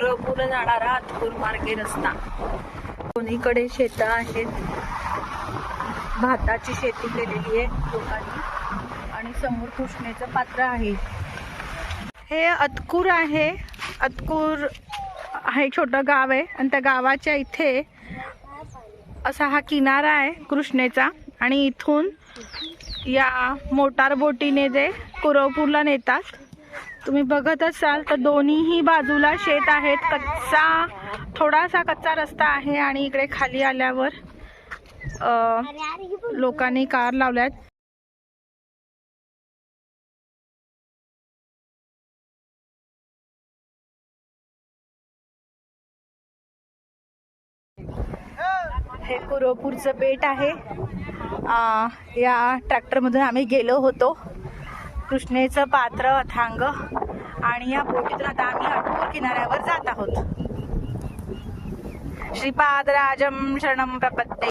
कुरवपूर जाणारा अतकूर मार्गे रस्ता। दोन्हीकडे शेतं आहेत, भाताची शेती केलेली आहे लोकांनी आणि समोर कृष्णेचं पात्र आहे। हे अतकूर आहे, अतकूर हे छोटं गाव आहे आणि त्या गावाच्या इथे असा हा किनारा आहे कृष्णेचा आणि इथून या मोटार बोटीने ते कुरवपूरला नेतात। तुम्ही बघत असाल तर दोन्हीही बाजूला शेत आहेत, थोडासा कच्चा रस्ता आहे आणि इकडे खाली आल्यावर लोकांनी कार लावल्यात। हे कुरवपूरचं बेट आहे। या ट्रॅक्टरमधून आम्ही गेलो होतो, कृष्णेचं पात्र अथांग, आणि या बोटीतून आता आम्ही अतकूर किनाऱ्यावर जात आहोत। श्रीपाद राजम शरणम प्रपत्ते।